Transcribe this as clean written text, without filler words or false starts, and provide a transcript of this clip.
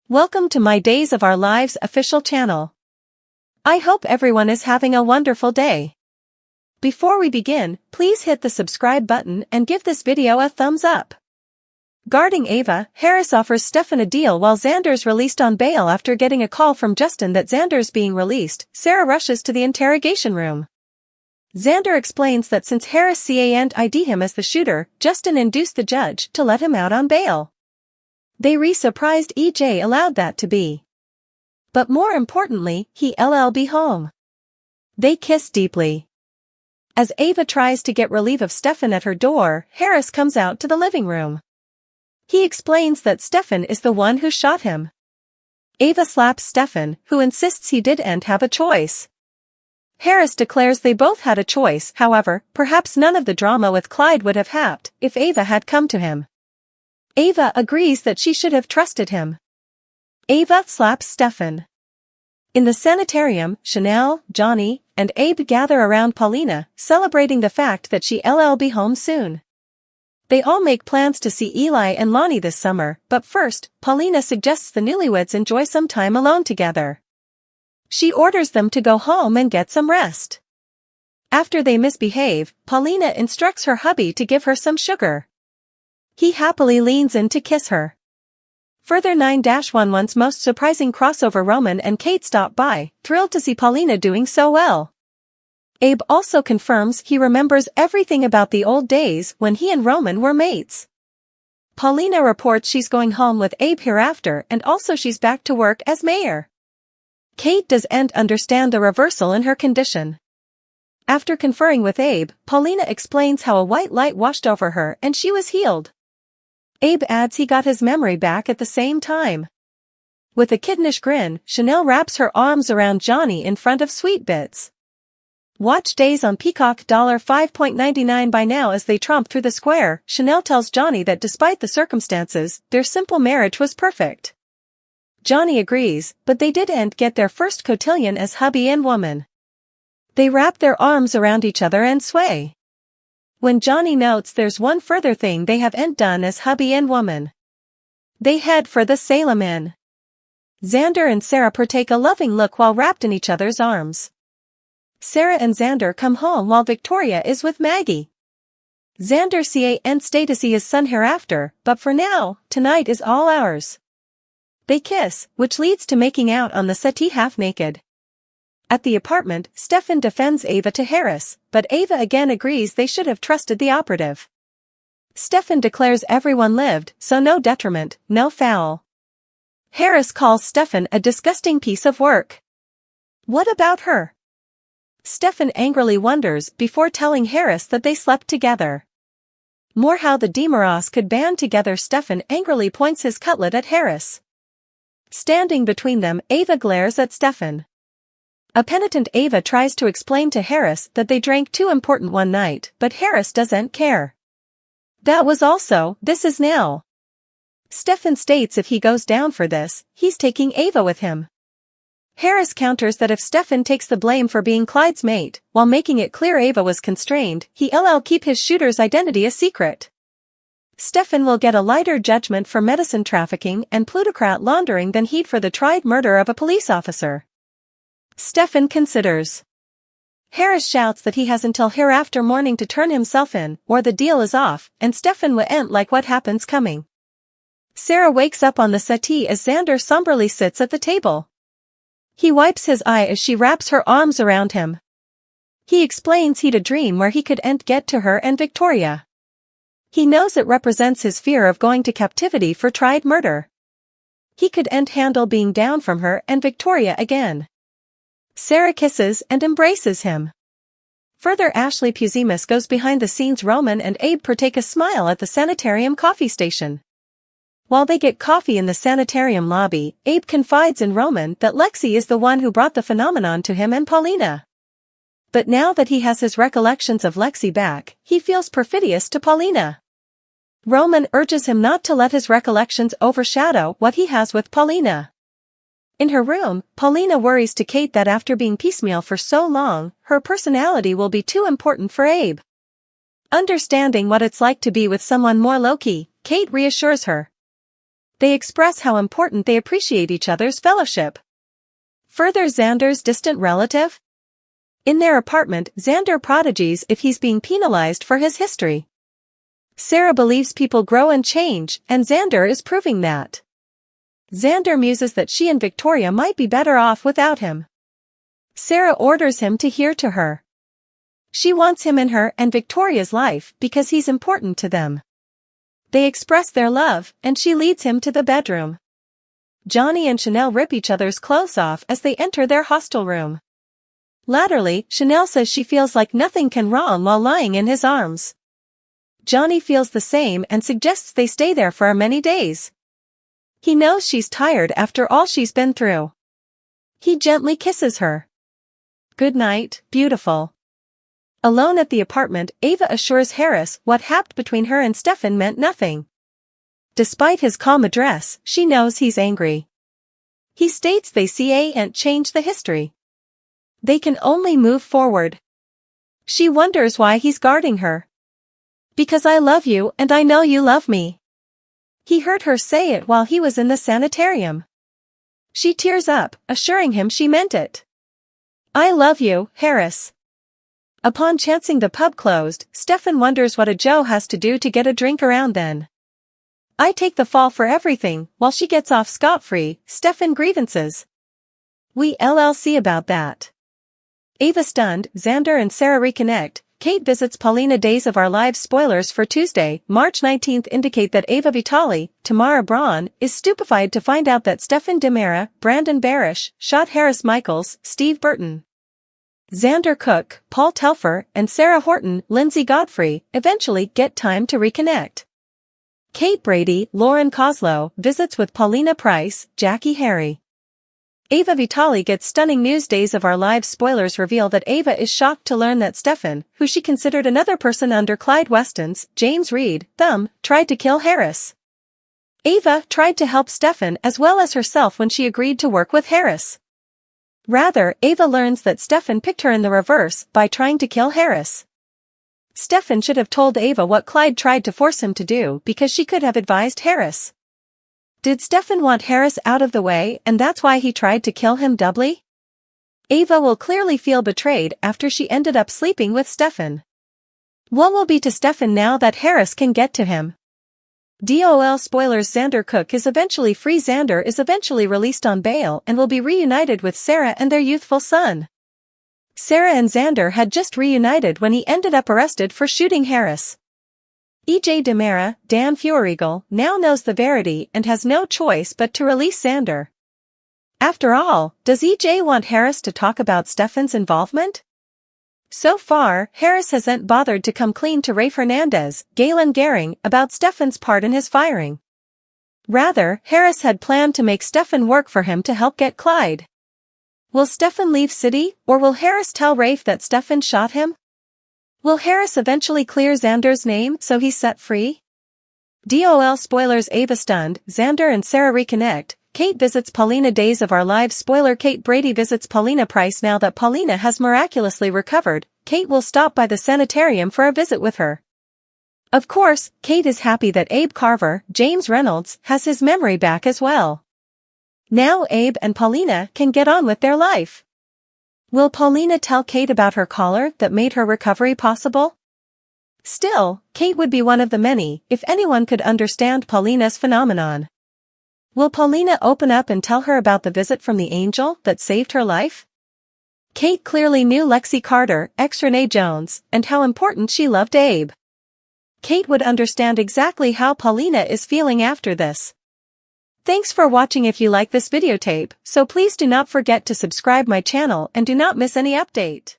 Welcome to my Days of Our Lives official channel. I hope everyone is having a wonderful day. Before we begin, please hit the subscribe button and give this video a thumbs up. Guarding Ava, Harris offers Stefan a deal while Xander's released on bail. After getting a call from Justin that Xander's being released, Sarah rushes to the interrogation room. Xander explains that since Harris can't ID him as the shooter, Justin induced the judge to let him out on bail. They surprised EJ allowed that to be. But more importantly, he'll be home. They kiss deeply. As Ava tries to get relief of Stefan at her door, Harris comes out to the living room. He explains that Stefan is the one who shot him. Ava slaps Stefan, who insists he didn't have a choice. Harris declares they both had a choice. However, perhaps none of the drama with Clyde would have happened if Ava had come to him. Ava agrees that she should have trusted him. Ava slaps Stefan. In the sanitarium, Chanel, Johnny, and Abe gather around Paulina, celebrating the fact that she'll be home soon. They all make plans to see Eli and Lonnie this summer, but first, Paulina suggests the newlyweds enjoy some time alone together. She orders them to go home and get some rest. After they misbehave, Paulina instructs her hubby to give her some sugar. He happily leans in to kiss her. Further 9-11's most surprising crossover, Roman and Kate stop by, thrilled to see Paulina doing so well. Abe also confirms he remembers everything about the old days when he and Roman were mates. Paulina reports she's going home with Abe hereafter, and also she's back to work as mayor. Kate doesn't understand the reversal in her condition. After conferring with Abe, Paulina explains how a white light washed over her and she was healed. Abe adds he got his memory back at the same time. With a kittenish grin, Chanel wraps her arms around Johnny in front of Sweet Bits. Watch Days on Peacock $5.99 by now. As they tromp through the square, Chanel tells Johnny that despite the circumstances, their simple marriage was perfect. Johnny agrees, but they didn't get their first cotillion as hubby and woman. They wrap their arms around each other and sway. When Johnny notes there's one further thing they haven't done as hubby and woman. They head for the Salem Inn. Xander and Sarah partake a loving look while wrapped in each other's arms. Sarah and Xander come home while Victoria is with Maggie. Xander can't stay to see his son hereafter, but for now, tonight is all ours. They kiss, which leads to making out on the settee half naked. At the apartment, Stefan defends Ava to Harris, but Ava again agrees they should have trusted the operative. Stefan declares everyone lived, so no detriment, no foul. Harris calls Stefan a disgusting piece of work. What about her? Stefan angrily wonders before telling Harris that they slept together. More how the Demeros could band together. Stefan angrily points his cutlet at Harris. Standing between them, Ava glares at Stefan. A penitent Ava tries to explain to Harris that they drank too important one night, but Harris doesn't care. That was also, this is now. Stefan states if he goes down for this, he's taking Ava with him. Harris counters that if Stefan takes the blame for being Clyde's mate, while making it clear Ava was constrained, he'll keep his shooter's identity a secret. Stefan will get a lighter judgment for medicine trafficking and plutocrat laundering than he'd for the tried murder of a police officer. Stefan considers. Harris shouts that he has until hereafter morning to turn himself in, or the deal is off, and Stefan won't like what happens coming. Sarah wakes up on the settee as Xander somberly sits at the table. He wipes his eye as she wraps her arms around him. He explains he'd a dream where he couldn't get to her and Victoria. He knows it represents his fear of going to captivity for tried murder. He couldn't handle being down from her and Victoria again. Sarah kisses and embraces him. Further, Ashley Puzimus goes behind the scenes. Roman and Abe partake a smile at the sanitarium coffee station. While they get coffee in the sanitarium lobby, Abe confides in Roman that Lexi is the one who brought the phenomenon to him and Paulina. But now that he has his recollections of Lexi back, he feels perfidious to Paulina. Roman urges him not to let his recollections overshadow what he has with Paulina. In her room, Paulina worries to Kate that after being piecemeal for so long, her personality will be too important for Abe. Understanding what it's like to be with someone more low-key, Kate reassures her. They express how important they appreciate each other's fellowship. Further, Xander's distant relative? In their apartment, Xander prodigies if he's being penalized for his history. Sarah believes people grow and change, and Xander is proving that. Xander muses that she and Victoria might be better off without him. Sarah orders him to hear to her. She wants him in her and Victoria's life because he's important to them. They express their love, and she leads him to the bedroom. Johnny and Chanel rip each other's clothes off as they enter their hostel room. Latterly, Chanel says she feels like nothing can wrong while lying in his arms. Johnny feels the same and suggests they stay there for many days. He knows she's tired after all she's been through. He gently kisses her. "Good night, beautiful." Alone at the apartment, Ava assures Harris what happened between her and Stefan meant nothing. Despite his calm address, she knows he's angry. He states they can't change the history. They can only move forward. She wonders why he's guarding her. "Because I love you and I know you love me." He heard her say it while he was in the sanitarium. She tears up, assuring him she meant it. "I love you, Harris." Upon chancing the pub closed, Stefan wonders what a Joe has to do to get a drink around then. "I take the fall for everything," while she gets off scot-free, Stefan grievances. "We LLC about that." Ava stunned, Xander and Sarah reconnect. Kate visits Paulina. Days of Our Lives spoilers for Tuesday, March 19th indicate that Ava Vitale, Tamara Braun, is stupefied to find out that Stefan DiMera, Brandon Barish, shot Harris Michaels, Steve Burton. Xander Cook, Paul Telfer, and Sarah Horton, Lindsay Godfrey, eventually get time to reconnect. Kate Brady, Lauren Koslow, visits with Paulina Price, Jackie Harry. Ava Vitale gets stunning news. Days of Our Lives spoilers reveal that Ava is shocked to learn that Stefan, who she considered another person under Clyde Weston's, James Reed, thumb, tried to kill Harris. Ava tried to help Stefan as well as herself when she agreed to work with Harris. Rather, Ava learns that Stefan picked her in the reverse by trying to kill Harris. Stefan should have told Ava what Clyde tried to force him to do because she could have advised Harris. Did Stefan want Harris out of the way and that's why he tried to kill him doubly? Ava will clearly feel betrayed after she ended up sleeping with Stefan. What will be to Stefan now that Harris can get to him? DOL spoilers. Xander Cook is eventually free. Xander is eventually released on bail and will be reunited with Sarah and their youthful son. Sarah and Xander had just reunited when he ended up arrested for shooting Harris. E.J. DiMera, Dan Feuerriegel, now knows the verity and has no choice but to release Xander. After all, does E.J. want Harris to talk about Stefan's involvement? So far, Harris hasn't bothered to come clean to Rafe Hernandez, Galen Gehring, about Stefan's part in his firing. Rather, Harris had planned to make Stefan work for him to help get Clyde. Will Stefan leave city, or will Harris tell Rafe that Stefan shot him? Will Harris eventually clear Xander's name so he's set free? DOL spoilers. Ava stunned, Xander and Sarah reconnect. Kate visits Paulina. Days of Our Lives spoiler. Kate Brady visits Paulina Price. Now that Paulina has miraculously recovered, Kate will stop by the sanitarium for a visit with her. Of course, Kate is happy that Abe Carver, James Reynolds, has his memory back as well. Now Abe and Paulina can get on with their life. Will Paulina tell Kate about her collar that made her recovery possible? Still, Kate would be one of the many if anyone could understand Paulina's phenomenon. Will Paulina open up and tell her about the visit from the angel that saved her life? Kate clearly knew Lexi Carter, ex-Renee Jones, and how important she loved Abe. Kate would understand exactly how Paulina is feeling after this. Thanks for watching. If you like this videotape, so please do not forget to subscribe my channel and do not miss any update.